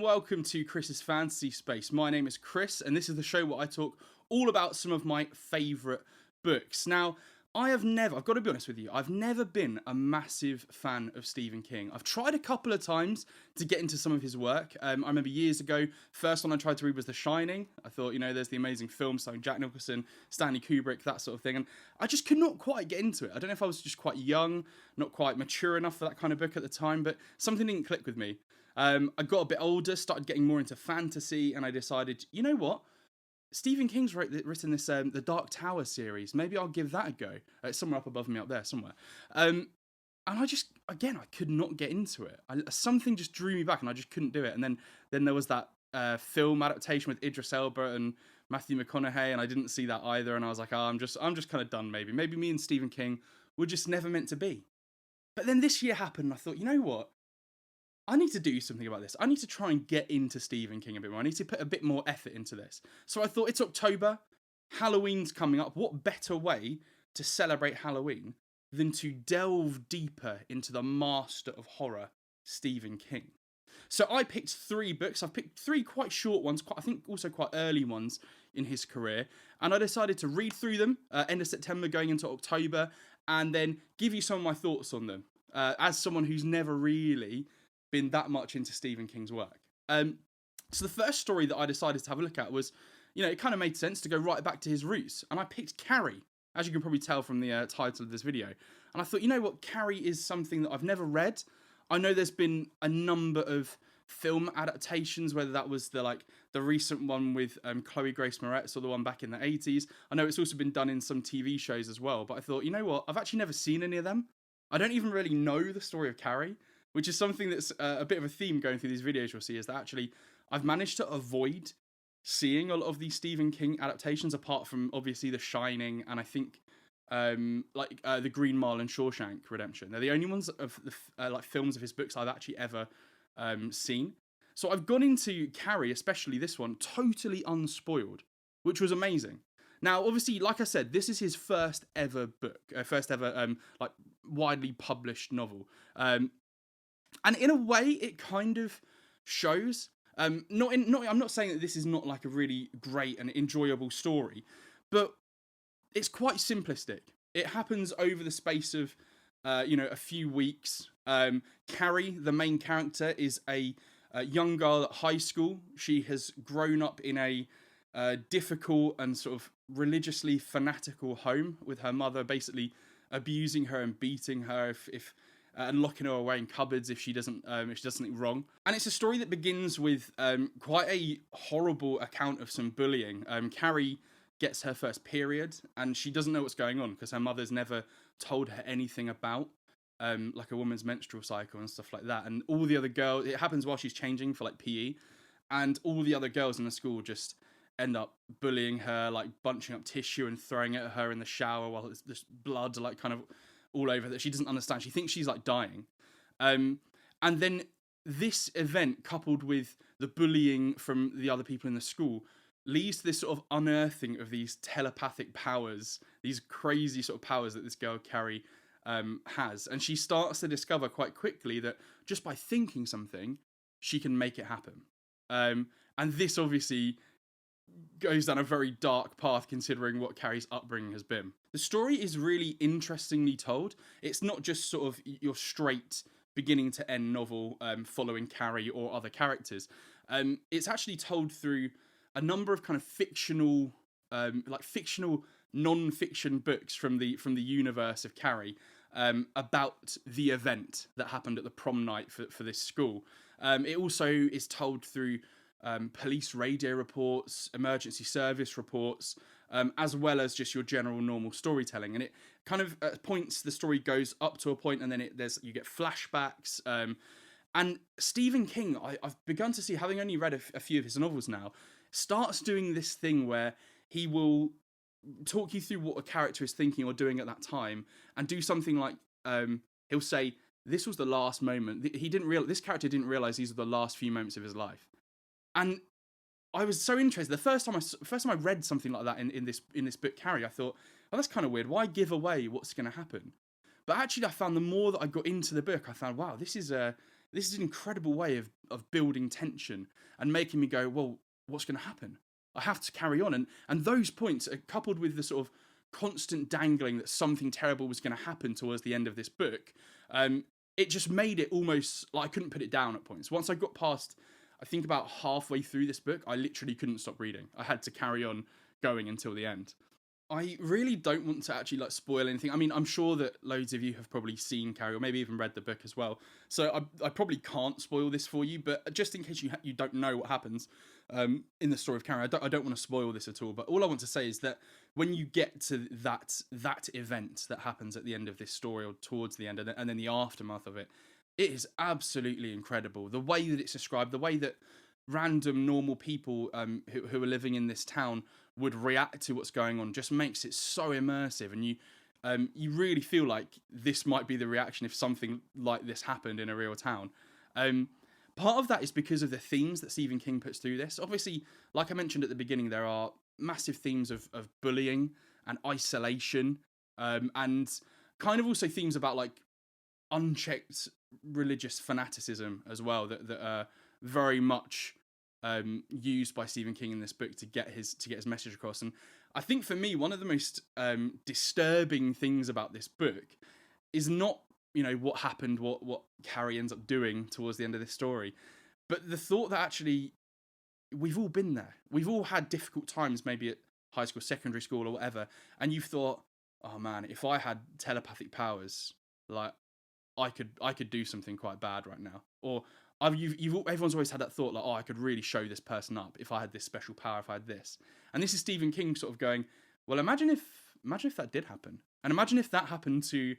welcome to Chris's Fantasy Space. My name is Chris, and this is the show where I talk all about some of my favourite books. Now, I've got to be honest with you, I've never been a massive fan of Stephen King. I've tried a couple of times to get into some of his work. I remember years ago, first one I tried to read was The Shining. I thought, there's the amazing film starring Jack Nicholson, Stanley Kubrick, that sort of thing. And I just could not quite get into it. I don't know if I was just quite young, not quite mature enough for that kind of book at the time, but something didn't click with me. I got a bit older, started getting more into fantasy, and I decided, you know what? Stephen King's written this the Dark Tower series. Maybe I'll give that a go. It's somewhere up above me, up there somewhere. And I could not get into it. Something just drew me back, and I just couldn't do it. And then there was that film adaptation with Idris Elba and Matthew McConaughey, and I didn't see that either. And I was like, I'm just kind of done. Maybe me and Stephen King were just never meant to be. But then this year happened, and I thought, you know what? I need to do something about this. I need to try and get into Stephen King a bit more. I need to put a bit more effort into this. So I thought, it's October, Halloween's coming up. What better way to celebrate Halloween than to delve deeper into the master of horror, Stephen King? So I picked 3 books. I've picked 3 quite short ones, I think also quite early ones in his career. And I decided to read through them end of September going into October, and then give you some of my thoughts on them. As someone who's never really been that much into Stephen King's work. So the first story that I decided to have a look at was, it kind of made sense to go right back to his roots. And I picked Carrie, as you can probably tell from the title of this video. And I thought, you know what, Carrie is something that I've never read. I know there's been a number of film adaptations, whether that was the recent one with Chloe Grace Moretz or the one back in the 80s. I know it's also been done in some TV shows as well. But I thought, you know what, I've actually never seen any of them. I don't even really know the story of Carrie, which is something that's a bit of a theme going through these videos you'll see, is that actually I've managed to avoid seeing a lot of these Stephen King adaptations, apart from obviously The Shining and I think The Green Mile and Shawshank Redemption. They're the only ones of the films of his books I've actually ever seen. So I've gone into Carrie, especially this one, totally unspoiled, which was amazing. Now, obviously, like I said, this is his first ever book, widely published novel. And in a way, it kind of shows. I'm not saying that this is not like a really great and enjoyable story, but it's quite simplistic. It happens over the space of, a few weeks. Carrie, the main character, is a young girl at high school. She has grown up in a difficult and sort of religiously fanatical home, with her mother basically abusing her and beating her if and locking her away in cupboards if she does something wrong. And it's a story that begins with quite a horrible account of some bullying. Carrie gets her first period, and she doesn't know what's going on because her mother's never told her anything about a woman's menstrual cycle and stuff like that. And all the other girls, it happens while she's changing for PE, and all the other girls in the school just end up bullying her, bunching up tissue and throwing it at her in the shower while there's blood kind of all over that she doesn't understand. She thinks she's dying. And then this event, coupled with the bullying from the other people in the school, leads to this sort of unearthing of these telepathic powers, these crazy sort of powers that this girl Carrie has. And she starts to discover quite quickly that just by thinking something, she can make it happen. And this obviously goes down a very dark path considering what Carrie's upbringing has been. The story is really interestingly told. It's not just sort of your straight beginning to end novel following Carrie or other characters. It's actually told through a number of kind of fictional non-fiction books from the universe of Carrie about the event that happened at the prom night for this school. It also is told through police radio reports, emergency service reports, as well as just your general normal storytelling. And it kind of at points, the story goes up to a point, and then you get flashbacks. And Stephen King, I've begun to see, having only read a few of his novels now, starts doing this thing where he will talk you through what a character is thinking or doing at that time, and do something like he'll say, "This was the last moment." This character didn't realize these were the last few moments of his life. And I was so interested. The first time I read something like that in this book, Carrie, I thought, oh, that's kind of weird. Why give away what's going to happen? But actually, I found the more that I got into the book, I found, wow, this is this is an incredible way of building tension and making me go, well, what's going to happen? I have to carry on. And those points are coupled with the sort of constant dangling that something terrible was going to happen towards the end of this book. It just made it almost like I couldn't put it down at points. Once I got past, I think about halfway through this book, I literally couldn't stop reading. I had to carry on going until the end. I really don't want to actually like spoil anything. I mean, I'm sure that loads of you have probably seen Carrie or maybe even read the book as well. So I probably can't spoil this for you, but just in case you don't know what happens in the story of Carrie, I don't want to spoil this at all. But all I want to say is that when you get to that event that happens at the end of this story or towards the end, and then the aftermath of it, it is absolutely incredible. The way that it's described, the way that random normal people who are living in this town would react to what's going on just makes it so immersive, and you really feel like this might be the reaction if something like this happened in a real town. Part of that is because of the themes that Stephen King puts through this. Obviously, like I mentioned at the beginning, there are massive themes of bullying and isolation, and kind of also themes about like unchecked religious fanaticism as well that are very much used by Stephen King in this book to get his message across. And I think for me, one of the most disturbing things about this book is not, you know, what happened, what Carrie ends up doing towards the end of this story, but the thought that actually we've all been there. We've all had difficult times, maybe at high school, secondary school, or whatever, and you've thought, oh man, if I had telepathic powers, like I could do something quite bad right now. Or everyone's always had that thought, like, oh, I could really show this person up if I had this special power, if I had this. And this is Stephen King sort of going, well, imagine if that did happen, and imagine if that happened to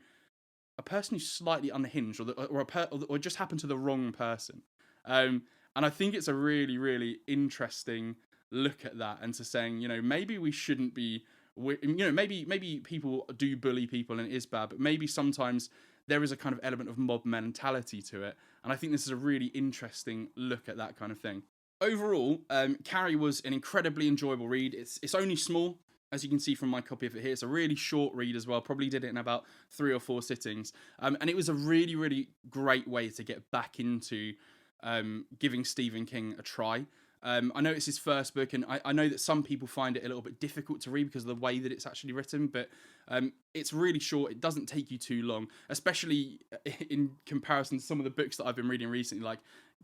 a person who's slightly unhinged, or just happened to the wrong person. And I think it's a really, really interesting look at that, and to saying, you know, maybe we shouldn't be, you know, maybe people do bully people and it is bad, but maybe sometimes there is a kind of element of mob mentality to it. And I think this is a really interesting look at that kind of thing. Overall, Carrie was an incredibly enjoyable read. It's only small, as you can see from my copy of it here. It's a really short read as well. Probably did it in about 3 or 4 sittings. And it was a really, really great way to get back into giving Stephen King a try. I know it's his first book, and I know that some people find it a little bit difficult to read because of the way that it's actually written, but it's really short. It doesn't take you too long, especially in comparison to some of the books that I've been reading recently. Like,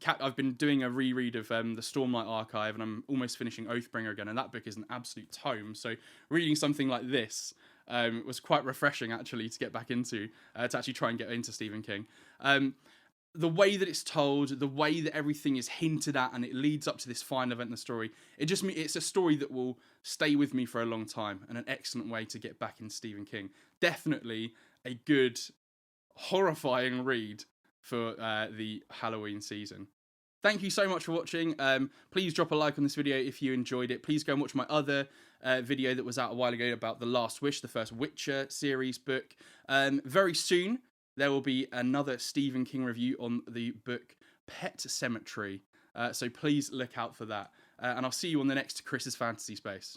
I've been doing a reread of the Stormlight Archive, and I'm almost finishing Oathbringer again, and that book is an absolute tome. So reading something like this was quite refreshing, actually, to get back into, to actually try and get into Stephen King. The way that it's told, the way that everything is hinted at, and it leads up to this final event in the story, it's a story that will stay with me for a long time, and an excellent way to get back in Stephen King. Definitely a good, horrifying read for the Halloween season. Thank you so much for watching. Please drop a like on this video if you enjoyed it. Please go and watch my other video that was out a while ago about The Last Wish, the first Witcher series book. Very soon, there will be another Stephen King review on the book Pet Sematary. So please look out for that. And I'll see you on the next Chris's Fantasy Space.